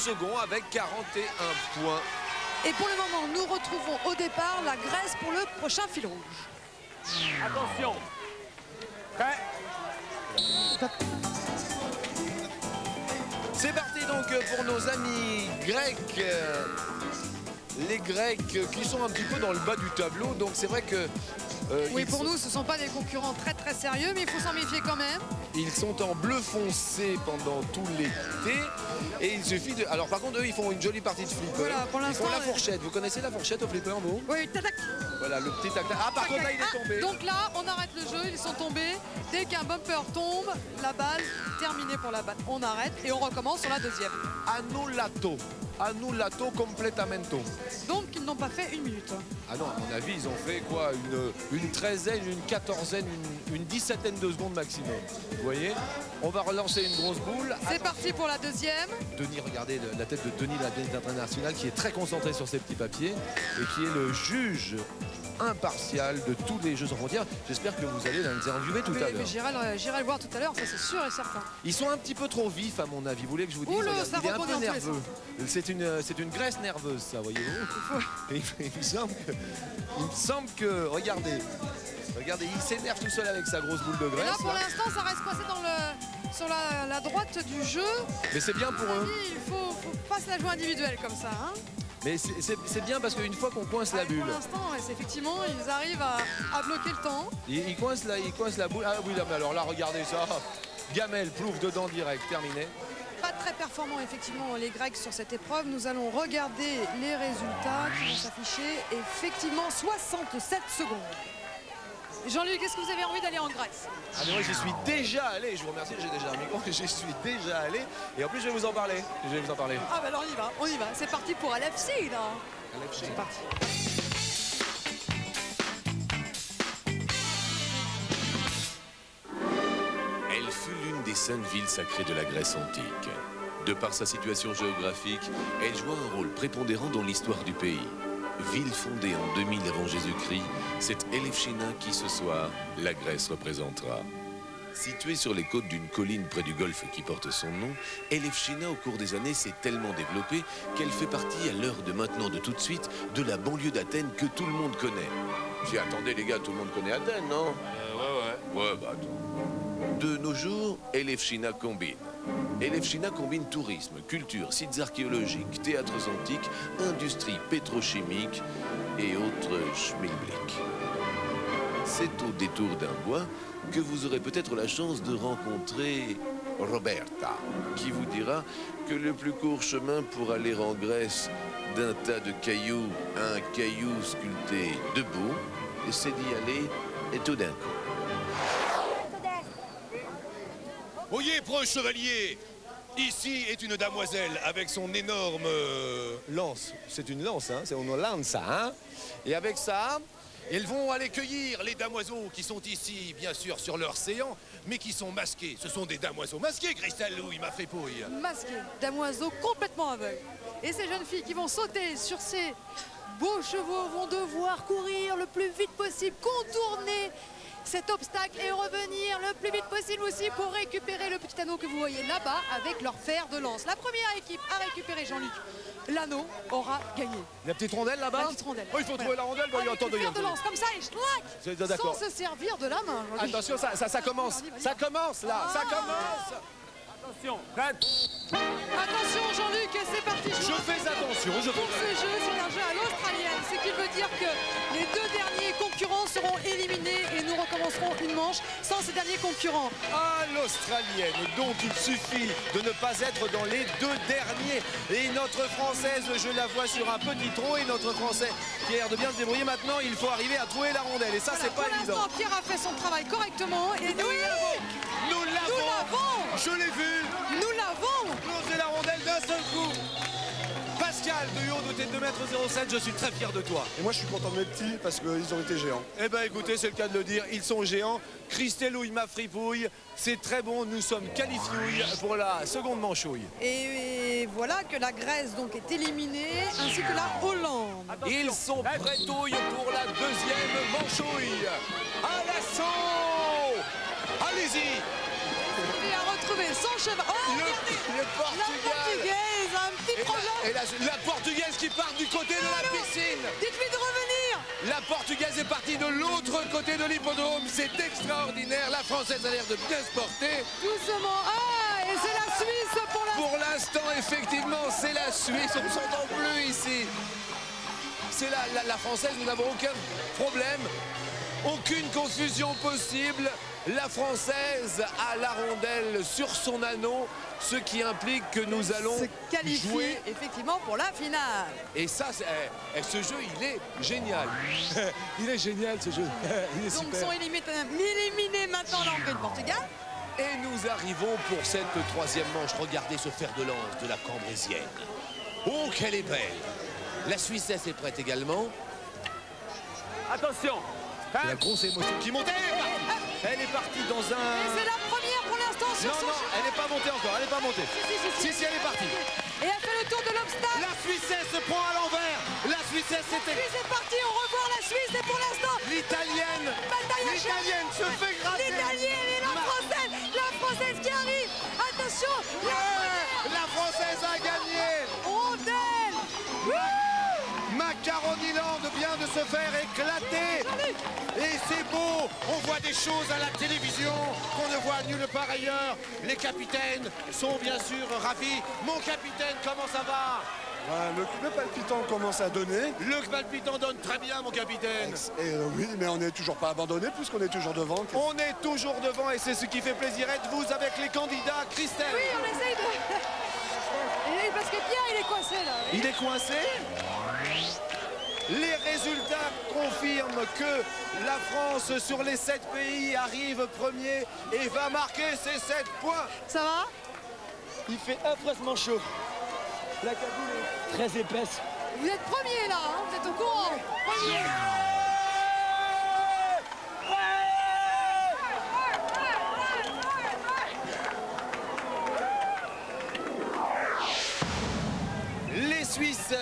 second avec 41 points. Et pour le moment, nous retrouvons au départ la Grèce pour le prochain fil rouge. Attention. Prêt. C'est parti donc pour nos amis grecs. Les Grecs qui sont un petit peu dans le bas du tableau. Donc c'est vrai que... oui, pour nous, ce ne sont pas des concurrents très sérieux, mais il faut s'en méfier quand même. Ils sont en bleu foncé pendant tout l'été. Et il suffit de... Alors par contre, eux, ils font une jolie partie de flipper. Voilà, pour ils font la l'instant, fourchette. Vous connaissez la fourchette au flipper, vous? Oui, tac. Voilà, le petit tac-tac. Ah, par contre, là, il est tombé. Donc là, on arrête le jeu, ils sont tombés. Dès qu'un bumper tombe, la balle, terminée pour la balle. On arrête et on recommence sur la deuxième. Annullato completamento. Donc ils n'ont pas fait une minute. Ah non, à mon avis, ils ont fait quoi? Une treizaine, une quatorzaine, une 17aine de secondes maximum. Vous voyez? On va relancer une grosse boule. C'est parti pour la deuxième. Denis, regardez la tête de Denis, la Biennale internationale, qui est très concentré sur ses petits papiers et qui est le juge impartial de tous les Jeux sans frontières. J'espère que vous allez l'interviewer tout à l'heure. J'irai le voir tout à l'heure, ça c'est sûr et certain. Ils sont un petit peu trop vifs à mon avis. Vous voulez que je vous dise? Oula, regarde, il est un peu rebondit nerveux. C'est une Grèce nerveuse, ça, voyez-vous. Il me semble que regardez, il s'énerve tout seul avec sa grosse boule de graisse. Et là, pour l'instant, ça reste coincé sur la droite du jeu. Mais c'est bien pour eux. Il faut pas se la jouer individuelle comme ça. Hein. Mais c'est bien parce qu'une fois qu'on coince la bulle. Pour l'instant, effectivement, ils arrivent à bloquer le temps. Ils coincent la boule. Ah oui, là, mais alors là, regardez ça. Gamelle, plouf dedans direct, terminé. Pas très performants, effectivement, les Grecs sur cette épreuve. Nous allons regarder les résultats qui vont s'afficher. Effectivement, 67 secondes. Jean-Luc, est-ce que vous avez envie d'aller en Grèce? Ah mais moi j'y suis déjà allé, je vous remercie, j'ai déjà un micro, j'y suis déjà allé et en plus je vais vous en parler. Ah bah alors on y va, c'est parti pour Alefsina. C'est parti. Elle fut l'une des 5 villes sacrées de la Grèce antique. De par sa situation géographique, elle joua un rôle prépondérant dans l'histoire du pays. Ville fondée en 2000 avant Jésus-Christ, c'est Elefsina qui ce soir la Grèce représentera. Située sur les côtes d'une colline près du golfe qui porte son nom, Elefsina au cours des années s'est tellement développée qu'elle fait partie à l'heure de maintenant de tout de suite de la banlieue d'Athènes que tout le monde connaît. Puis attendez les gars, tout le monde connaît Athènes, non? Ouais, bah attends. De nos jours, Elefsina combine. Elefsina combine tourisme, culture, sites archéologiques, théâtres antiques, industrie pétrochimique et autres schmilblick. C'est au détour d'un bois que vous aurez peut-être la chance de rencontrer Roberta, qui vous dira que le plus court chemin pour aller en Grèce d'un tas de cailloux à un caillou sculpté debout, c'est d'y aller tout d'un coup. Oyez, proche chevalier, ici est une damoiselle avec son énorme Lance, c'est une lance, hein, c'est une lance, hein. Et avec ça, ils vont aller cueillir les damoiseaux qui sont ici, bien sûr, sur leur séant, mais qui sont masqués. Ce sont des damoiseaux masqués, Christelle Louis, ma fripouille. Masqués, damoiseaux complètement aveugles. Et ces jeunes filles qui vont sauter sur ces beaux chevaux vont devoir courir le plus vite possible, contourner cet obstacle et revenir le plus vite possible aussi pour récupérer le petit anneau que vous voyez là-bas avec leur fer de lance. La première équipe à récupérer, Jean-Luc, l'anneau aura gagné. La petite rondelle là-bas? La petite rondelle. Oh, il faut trouver la rondelle. Bon, avec le fer de lance, comme ça, et schlac, sans se servir de la main. Attention, ça commence. Ça commence là, ça commence. Attention, prête. Attention Jean-Luc, c'est parti. Je fais attention, Pour ce jeu, c'est un jeu à l'australienne, ce qui veut dire que les 2 derniers concurrents seront éliminés et nous recommencerons une manche sans ces derniers concurrents. À l'australienne, donc il suffit de ne pas être dans les 2 derniers. Et notre Française, je la vois sur un petit trot, et notre Français qui a l'air de bien se débrouiller maintenant, il faut arriver à trouver la rondelle. Et ça, Voilà, c'est pas évident. Pour l'instant, Pierre a fait son travail correctement et nous l'avons. Je l'ai vu. Nous l'avons. Closer la rondelle d'un seul coup. Pascal de haut doté de 2,07 m, je suis très fier de toi. Et moi je suis content de mes petits parce qu'ils ont été géants. Eh ben écoutez, c'est le cas de le dire, ils sont géants. Christelle Louis, ma fripouille, c'est très bon, nous sommes qualifiés pour la seconde manchouille. Et voilà que la Grèce donc est éliminée, ainsi que la Hollande. Ils sont prêtouilles pour la deuxième manchouille. À l'assaut. Allez-y. Et à retrouver retrouver son cheval. Oh, regardez, Le la Portugal. Portugaise, un petit problème. Et la Portugaise qui part du côté de la piscine. Dites-lui de revenir. La Portugaise est partie de l'autre côté de l'hippodrome. C'est extraordinaire. La Française a l'air de bien se porter. Doucement. Ah, et c'est la Suisse pour la... Pour l'instant, effectivement, c'est la Suisse. On ne s'entend plus ici. C'est la Française, nous n'avons aucun problème. Aucune confusion possible. La Française a la rondelle sur son anneau, ce qui implique que nous allons se qualifie jouer. effectivement pour la finale. Et ça, ce jeu, il est génial. Il est génial, ce jeu. Il est Donc super. sont éliminés maintenant l'Hongrie et le Portugal. Et nous arrivons pour cette troisième manche. Regardez ce fer de lance de la Cambrésienne. Oh, qu'elle est belle. La Suissesse est prête également. Attention. La grosse émotion qui monte. Elle est partie dans Et un... c'est la première pour l'instant sur Non, son non, cheval. elle n'est pas montée encore. Elle n'est pas montée. Si, elle est partie. Et elle fait le tour de l'obstacle. La Suissesse se prend à l'envers. La Suissesse, c'était... Puis c'est parti, on revoit la Suisse et pour l'instant, L'Italienne. bataille à cheval. L'Italienne se fait gratter. L'Italienne et la Française qui arrive. Attention, La Française a gagné. rondelle. Macaroni Land vient de se faire éclater. Et c'est beau. On voit des choses à la télévision qu'on ne voit nulle part ailleurs. Les capitaines sont bien sûr ravis. Mon capitaine, comment ça va? Ouais, le palpitant commence à donner. Le palpitant donne très bien, mon capitaine. Et oui, mais on n'est toujours pas abandonné puisqu'on est toujours devant. On est toujours devant et c'est ce qui fait plaisir. Êtes-vous avec les candidats, Christelle? Oui, on essaye de... Et parce que Pierre, il est coincé là. Il est coincé. Les résultats confirment que la France, sur les 7 pays, arrive premier et va marquer ses 7 points. Ça va? Il fait affreusement chaud. La cagoule est très épaisse. Vous êtes premier là, hein, vous êtes au courant. Premier. Les Suisses,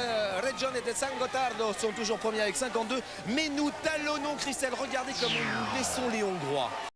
Regione de San Gottardo, sont toujours premiers avec 52. Mais nous talonnons, Christelle. Regardez comme nous laissons les Hongrois.